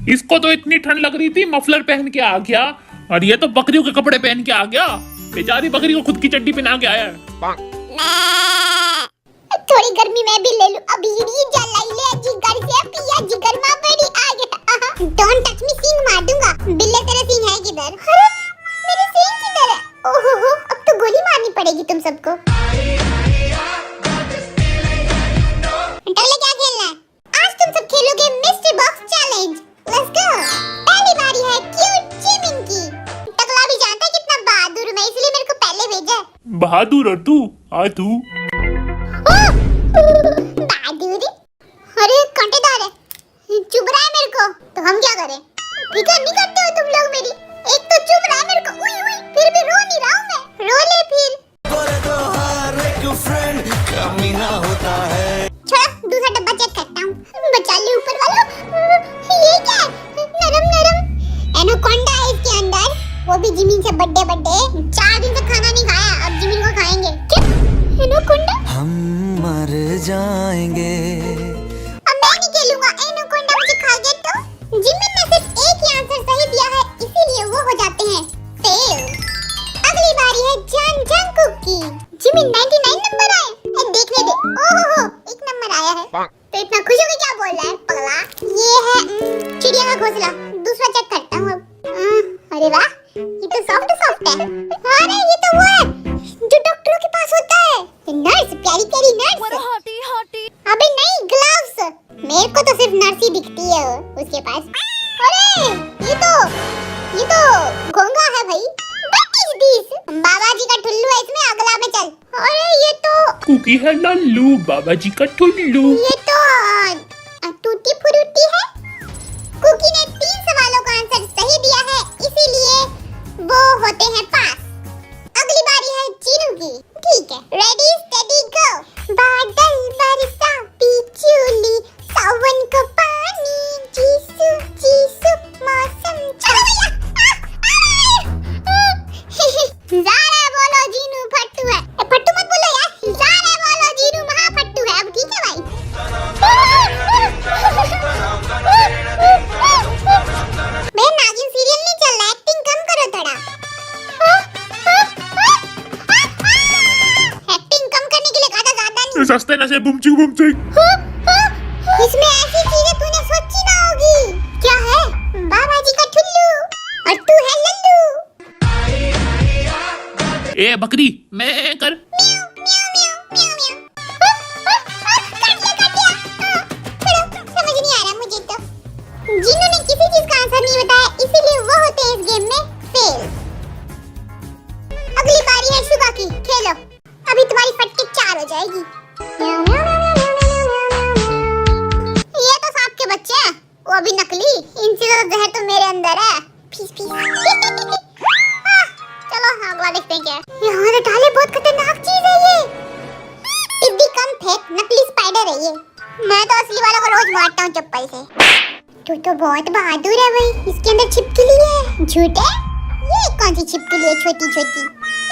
इसको तो इतनी ठंड लग रही थी मफलर पहन के आ गया, और ये तो बकरियों के कपड़े पहन के आ गया। बेचारी बकरी को खुद की चड्डी पहना के आया है। थोड़ी गर्मी में भी ले लूं। अभी ये जलाई ले जिगर से पिया जिगर मां बड़ी आ गया। डोंट टच मी, सींग मार दूंगा। बिल्ले तेरे सींग है किधर? अरे मेरे सींग किधर है? ओहो हो, अब तो गोली मारनी पड़ेगी तुम सबको। टल्ले क्या खेलना है? आज तुम सब खेलोगे mystery box challenge. Let's go. पहली बारी है क्यूट जिमिन की। टकला भी जानता है कितना बहादुर हूं मैं, इसलिए मेरे को पहले भेजा है। बहादुर और तू आ तू बहादुर? अरे कांटेदार है, चुभ रहा है मेरे को, तो हम क्या करें? फिक्र नहीं करते हो तुम लोग मेरी। एक तो चुभ रहा है मेरे को, उई उई, फिर भी रो नहीं रहा हूं मैं। रो ले फिर। छोड़ा, दूसरा डब्बा चेक करता हूँ। बचा ले ऊपर वालों। ये क्या है? नरम नरम एनाकोंडा है इसके अंदर, वो भी जिमिन से बड्डे बड्डे। 4 दिन से खाना नहीं खाया, अब जिमिन को खाएंगे। क्या एनाकोंडा? हम मर जाएंगे। अब मैं नहीं खेलूंगा, एनाकोंडा मुझे खा गया तो। जिमिन ने सिर्फ एक ही आंसर सही दिया है, इसीलिए वो हो जाते हैं फेल। अगली बारी है जान जंगकुक की। जिमिन 99 नंबर आए। देखने दे। ओहो, 1 नंबर आया है। तो इतना खुश होकर क्या बोल रहा है पगला? ये है चिड़िया का घोंसला। दूसरा चेक करता हूँ अब। अरे वाह, ये तो सॉफ्ट है। अरे ये तो वो है जो डॉक्टरों के पास होता है, नर्स, प्यारी प्यारी नर्स। अबे नहीं, ग्लव्स। मेरे को तो सिर्फ नर्स ही दिखती है उसके पास। अरे ये तो घोंगा है भाई। What is this? बाबा जी का ठुल्लू है इसमें, अगला में चल। अरे ये तो कुकी है लल्लू, बाबा जी का ठुल्लू। ये तो टूटी फ्रूटी है। कुकी ने 3 सवालों का आंसर सही दिया है, इसीलिए वो होते हैं पास। अगली बारी है चीनू की। ठीक है, रेडी स्टेडी गो। बादल बरसा बिजली सावन का पानी, जीसू जीसू मौसम। चलो भैया। ज़ारा बोलो जीनू फट्टू है। फट्टू मत बोलो यार, ज़ारा बोलो जीनू महा फट्टू है। अब ठीक है भाई। मैं नागिन सीरियल नहीं चल रहा, एक्टिंग कम करो थोड़ा। एक्टिंग कम करने के लिए कहा था, ज्यादा नहीं। सस्ते नशे बुमचिक बुमचिक। इसमें ऐसी चीजें तूने सोची ना होगी। क्या है? बाबा जी का ठुल्लू और तू है लल्लू। ए बकरी, मैं कर। म्याऊ म्याऊ म्याऊ म्याऊ म्याऊ। काट लिया। छोड़ो, समझ नहीं आ रहा मुझे तो। जिन्होंने किसी चीज का आंसर नहीं बताया, इसीलिए वो होते हैं इस गेम में फेल। अगली बारी है शुगा की। खेलो, अभी तुम्हारी फटके 4 हो जाएगी। ये तो सांप के बच्चे हैं, वो भी नकली। इनसे तो जहर तो मेरे अंदर है। Fees fees. चलो अगला देखते हैं क्या है। यहाँ तो डाले, बहुत खतरनाक चीज है ये। टिड्डी कम फेंक, नकली स्पाइडर है ये। मैं तो असली वालों को रोज मारता हूँ चप्पल से। तू तो बहुत बहादुर है भाई। इसके अंदर छिपकली है। झूठे? ये कौन सी छिपकली है छोटी छोटी?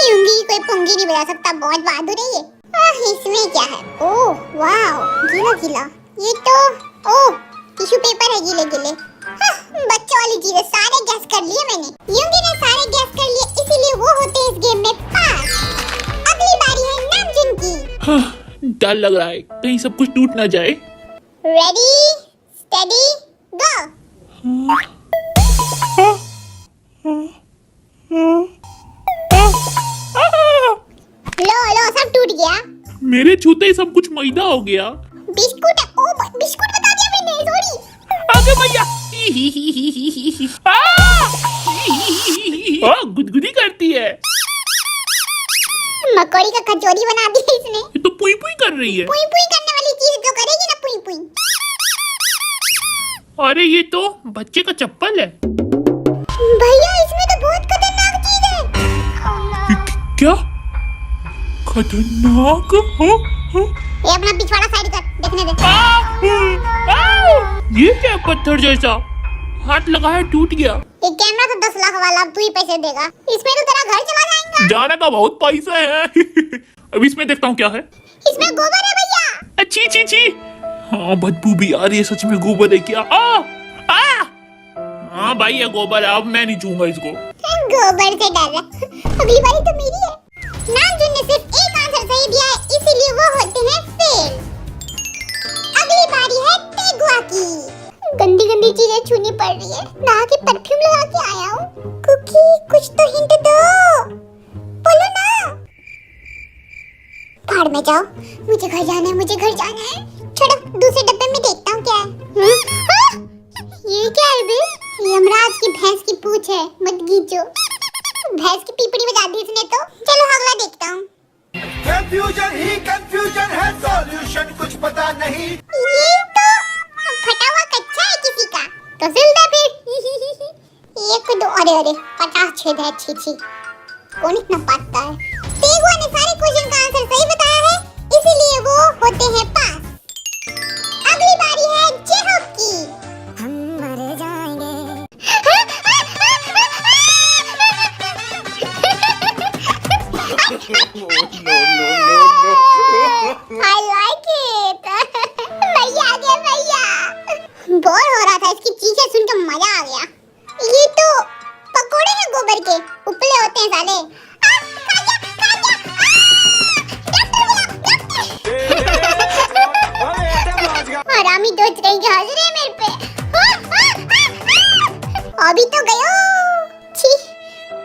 यूंगी कोई पुंगी नहीं बजा सकता, बहुत बहादुर है ये। इसमें क्या है? ओह वाओ, गीला गीला। ये तो ओह टिश्यू पेपर है, गीले गीले। बच्चों वाली चीजें सारे गैस कर लिए मैंने। यूंगी ने सारे गैस कर लिए, इसीलिए वो होते हैं इस गेम में पास। अगली बारी है नामजुन की। डर लग रहा है कहीं सब कुछ टूट ना जाए। रेडी स्टेडी गो। लो सब टूट गया। मेरे छूते ही सब कुछ मैदा हो गया। बिस्कुट है। ओ बिस्कुट बता दिया मैंने, सॉरी। आगे भैया। गुदगुदी करती है। मकोड़ी का कचौरी बना दिया इसने। ये तो पुई पुई कर रही है। पुई पुई करने वाली चीज जो करेगी ना, पुई पुई। अरे ये तो बच्चे का चप्पल है। भैया इसमें तो बहुत खतरनाक चीज है। क्या खतरनाक? ये अपना पिछवाड़ा साइड कर, देखने दे। ये क्या पत्थर जैसा? हाथ लगाया टूट गया। ये कैमरा तो 10 लाख वाला, अब तू ही पैसे देगा। इसमें तो तेरा घर चला जाएगा। जाने का बहुत पैसा है। अब इसमें देखता हूँ क्या है। इसमें गोबर है भैया। अच्छी ची ची। हाँ बदबू भी आ रही है, सच में गोबर है क्या? आ! आ! हाँ भाई ये गोबर है, अब मैं नहीं छूंगा इसको। गोबर से डर रहा। अगली बारी तो मेरी है। नामजुन ने सिर्फ एक आंसर सही दिया है, इसीलिए वो होते हैं फेल। अगली बारी है तेगुआ की। गंदी गंदी चीजें छूनी पड़ रही है, नहा के परफ्यूम लगा के आया हूँ। कुकी कुछ तो हिंट दो, बोलो ना। भाड़ में जाओ, मुझे घर जाना है, मुझे घर जाना है। छोड़ो, दूसरे डब्बे में देखता हूँ क्या है। ये क्या है बे? यमराज की भैंस की पूंछ है, मत गीचो। भैंस की पीपड़ी बजा दी इसने तो। चलो अगला देखता हूँ। कंफ्यूजन ही कंफ्यूजन है, सॉल्यूशन कुछ पता नहीं। ये तो फटा हुआ कच्चा है किसी का, तो सिल दे फिर। एक दो, अरे अरे 50 छेद है। छी छी, कौन इतना पाता है? तेगुआ ने सारे क्वेश्चन का आंसर सही बताया है, इसीलिए वो होते हैं पास। अगली बारी है जेहब की। हम मर जाएंगे। I like it. भैया आ गया भैया। बोर हो रहा था, इसकी चीखें सुन के मजा आ गया। ये तो पकोड़े हैं गोबर के, उपले होते हैं साले। हरामी दोस्त कहीं के हंस रहे हैं मेरे पे। अभी तो गयो। छी,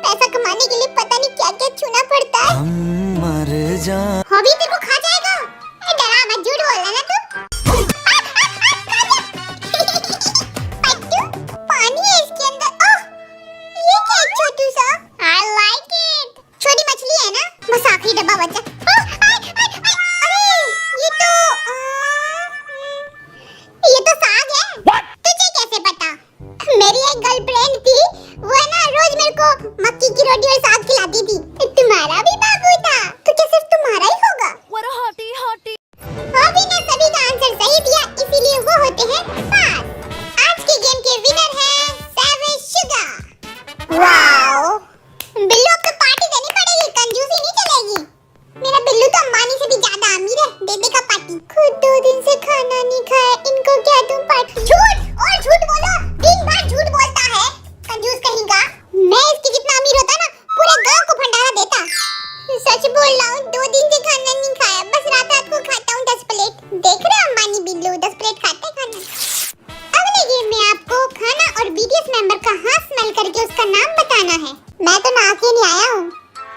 पैसा कमाने के लिए पता नहीं क्या क्या छूना पड़ता है। हम मर जा हॉबी तेरे को खा जाएगा। डरा मत, झूठ बोल रहा ना तू। पट्टू, पानी है इसके अंदर। ओह, ये क्या है छोटू सा? I like it. छोटी मछली है ना? बस आखिरी डब्बा बचा। अरे ये तो साग है। तुझे कैसे पता? मेरी एक गर्लफ्रेंड थी, वो ना रोज मेरे को मक्की की रोटी और साग खिलाती थी। तुम्हारा भी बाबू था, तो क्या सिर्फ तुम्हारा ही होगा? हॉबी ने सभी का आंसर सही दिया, इसीलिए वो होते हैं पास। आज के गेम के विनर हैं सेवेज शुगर। वाओ, बिल्लू अब तो पार्टी देनी पड़ेगी, कंजूसी नहीं चलेगी। मेरा बिल्लू तो अंबानी से भी ज्यादा अमीर है, दे देगा पार्टी। खुद 2 दिन से खाना नहीं खाया, इनको क्या दूं पार्टी? झूठ और झूठ बोलो, दिन भर झूठ बोलता है, कंजूस कहेगा। मैं इसके जितना अमीर होता ना, पूरे गांव को भंडारा देता। सच बोल रहा हूँ, 2 दिन से खाना नहीं खाया, बस रात रात को खाता हूँ 10 प्लेट। देख रहे हो अंबानी बिल्लू 10 प्लेट खाता है खाना। अगले गेम में आपको खाना और बीटीएस मेंबर का हाथ स्मेल करके उसका नाम बताना है। मैं तो नहा के नहीं आया हूँ,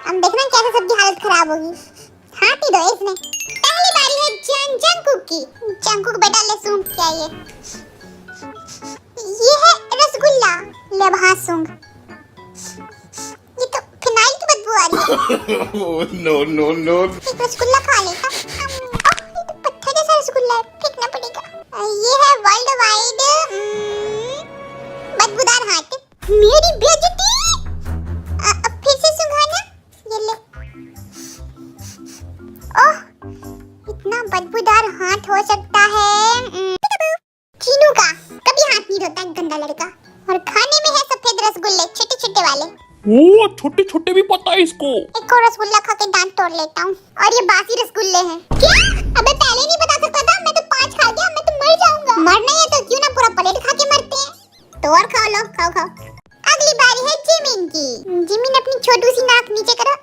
अब देखना कैसे सबकी हालत खराब होगी। हाथ ही दो इसने। पहली बारी है जंकुक की। जंकुक बेटा ले सूंघ क्या ये है रसगुल्ला, ले भाग सूंघ। ये तो फिनाइल की बदबू आ रही है। नो। एक रसगुल्ला खा लेता। ये तो पत्थर जैसा रसगुल्ला है, फेंकना पड़ेगा। ये है वर्ल्ड वाइड बदबूदार हाथ। मेरी बेइज्जती। अब फिर से सुंघाना, ये ले। ओह, इतना बदबूदार हाथ हो सकता है चीनू का। कभी हाथ नहीं धोता गंदा लड़का। और खाने में है सफेद रसगुल्ले, छोटे छोटे वाले। ओ छोटे छोटे भी पता है इसको। एक और रसगुल्ला खा के दांत तोड़ लेता हूँ। और ये बासी रसगुल्ले हैं। क्या? अबे पहले नहीं बता सकता था? मैं तो 5 खा गया, मैं तो मर जाऊंगा। मरना है तो क्यों ना पूरा प्लेट खा के मरते हैं। तो और खाओ, लो खाओ खाओ। अगली बारी है जिमिन की। जिमिन अपनी छोटू सी नाक नीचे करो।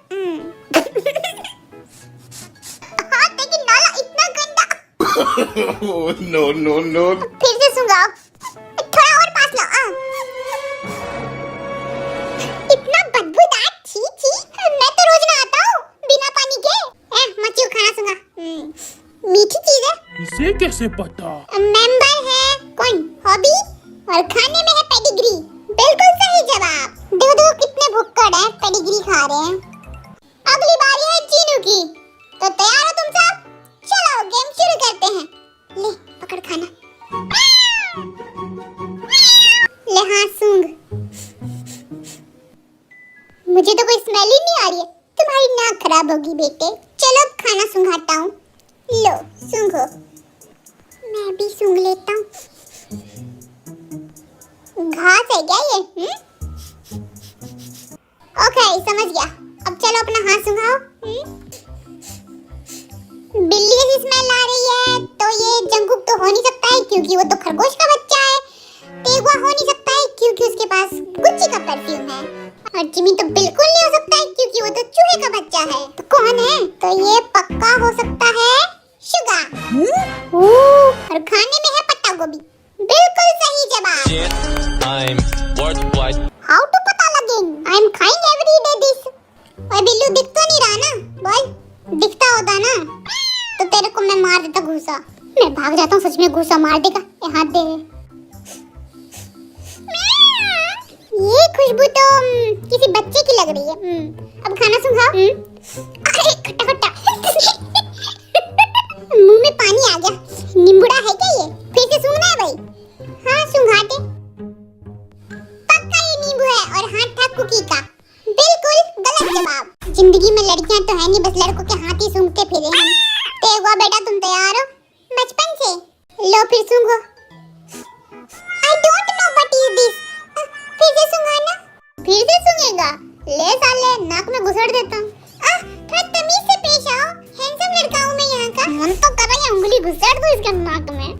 हाथ देखिए, नाला इतना गंदा। नो। फिर से सुंघाओ, थोड़ा और पास लो। इतना बदबूदार, छी छी। मैं तो रोज नहाता हूँ बिना पानी के। मच्छी खाना सुंघा। मीठी चीज है। इसे कैसे पता? मेंबर है कौन? हॉबी। और खाने में है पेडिग्री। बिल्कुल सही जवाब। देखो कितने भुक्कड़ हैं, पेडिग्री खा रहे हैं। अगली बारी है चीनू की। तो तैयार हो तुम सब? चलो गेम शुरू करते हैं। ले पकड़ खाना, ले हाथ सूंघ। मुझे तो कोई स्मेल ही नहीं आ रही है। तुम्हारी नाक खराब होगी बेटे। चलो अब खाना सूंघाता हूँ। लो सूंघो। मैं भी सूंघ लेता हूँ। घास है क्या ये? ओके समझ गया। अब चलो अपना हाथ सूंघाओ। बिल्ली जैसी स्मेल आ रही है, तो ये जंकुक तो हो नहीं सकता है क्योंकि वो तो खरगोश का बच्चा है। तेगुआ हो नहीं सकता है क्योंकि उसके पास गुच्ची का परफ्यूम है। और जिमी तो बिल्कुल नहीं हो सकता है क्योंकि वो तो चूहे का बच्चा है। तो कौन है? तो ये पक्का हो सकता है शुगा। और खाने में है पत्ता गोभी। बिल्कुल सही जवाब। I'm worth white. How to पता लगेंग? आई एम खाइंग एवरी डे दिस। ओए बिल्लू दिख तो नहीं रहा ना? बोल, दिखता होता ना तो तेरे को मैं मार देता घूसा। मैं भाग जाता हूँ, सच में घूसा मार देगा। ये हाथ दे। ये खुशबू तो किसी बच्चे की लग रही है। अब खाना सूंघा। अरे खट्टा खट्टा। मुंह में पानी आ गया। नींबूड़ा है क्या ये? फिर से सूंघना है भाई? हाँ सूंघा दे। पक्का ये नींबू है और हाथ था कुकी का। बिल्कुल गलत जवाब। जिंदगी में लड़कियां तो है नहीं, बस लड़कों के हाथ ही सूंघते फिरे हैं। तेगवा बेटा तुम तैयार हो? बचपन से। लो फिर सूंघो। I don't know what is this. फिर से सूंघाना। फिर से सूंघेगा? ले साले, नाक में घुसड़ देता हूँ। थोड़ा तमीज से पेश आओ। हैंडसम लड़का हूँ मैं यहाँ का। मन तो कर रहा है उंगली घुसड़ दूँ इसके नाक में।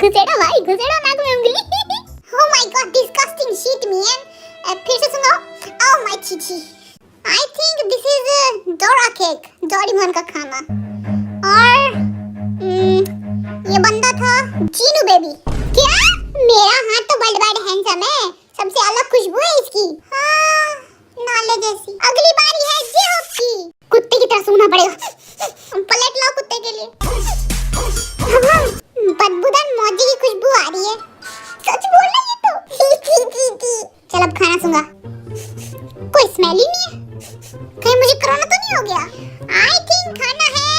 घुसेड़ा भाई, घुसेड़ा नाक में उंगली। Oh my God, disgusting shit man. फिर से सूंघो। Oh my Chichi. I think this is Dora cake, Doraemon का खाना। और ये बंदा था जीनू बेबी। क्या? मेरा हाथ तो बड़ हैंडसम है, सबसे अलग खुशबू है इसकी। हाँ, नाले जैसी। अगली बारी है जेहॉप की। कुत्ते की तरह सूंघना पड़ेगा। पलट लाओ कुत्ते के लिए। बदबूदार मौजी की खुशबू आ रही है। सच बोल रहा है तो। चल अब खाना सूंघा। कोई स्मेल ही नहीं है। कहीं मुझे कोरोना तो नहीं हो गया? आई थिंक खाना है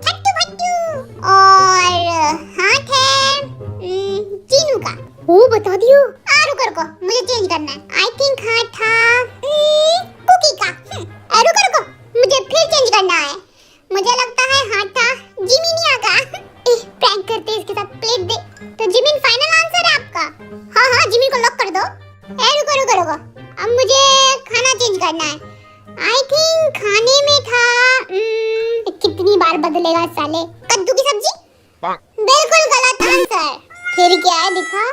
छट्टू भट्टू और हाथ है चीनू का। वो बता दियो। रुको मुझे चेंज करना है। आई थिंक हाथ था कुकी का। रुको मुझे फिर चेंज करना है। मुझे लगता है हाथ था जिमिनिया का। प्रैंक करते इसके साथ। प्लेट दे। तो जिमिन फाइनल आंसर है आपका? हाँ जिमिन को लॉक कर दो। रुको अब मुझे खाना चेंज करना है। आई थिंक खाने में था कितनी बार बदलेगा साले। कद्दू की सब्जी। बिल्कुल गलत आंसर। फिर क्या है दिखा?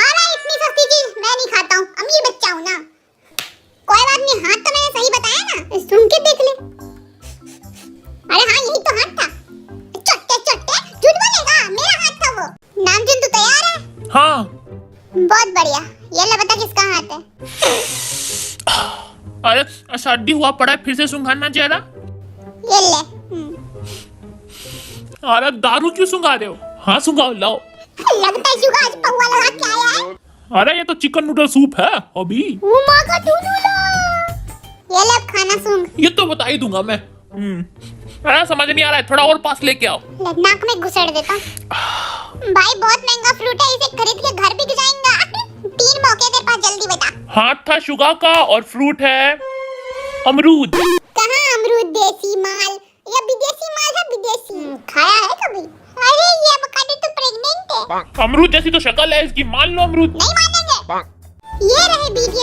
अरे इतनी सस्ती चीज मैं नहीं खाता हूँ, अमीर बच्चा हूँ ना। कोई बात नहीं, हाथ तो मैंने सही बताया ना, सुन के देख ले। अरे हाँ यही तो हाथ था। चट्टे झूठ बोलेगा, मेरा हाथ था वो। नामजुन तू तैयार है? हाँ। बहुत बढ़िया। ये ले बता किसका हाथ है? अरे सर्दी हुआ पड़ा है, फिर से सूंघाना जरा। ये ले। अरे दारू क्यों सूंघा रहे हो? हाँ सूंघाओ, लाओ। लगता है शुगर आज पौवा लगा के आया है। अरे ये तो चिकन नूडल सूप है अभी। माँ का दूधूला। ये ले अब खाना सूंघ। ये तो बता ही दूंगा मैं। अरे समझ नहीं आ रहा है, थोड़ा और पास लेके आओ। नाक में घुसड़ देता। भाई बहुत महंगा फ्रूट है, इसे खरीद के घर भी जाएगा। 3 मौके तेरे पास, जल्दी बता। हाथ था शुगा का और फ्रूट है अमरूद। कहाँ अमरूद? देसी माल या विदेशी माल है? विदेशी। खाया है कभी? अरे ये अवोकाडो तो प्रेग्नेंट है। अमरूद जैसी तो शक्ल है इसकी, मान लो अमरूद। नहीं मानेंगे। ये रहे वीडियो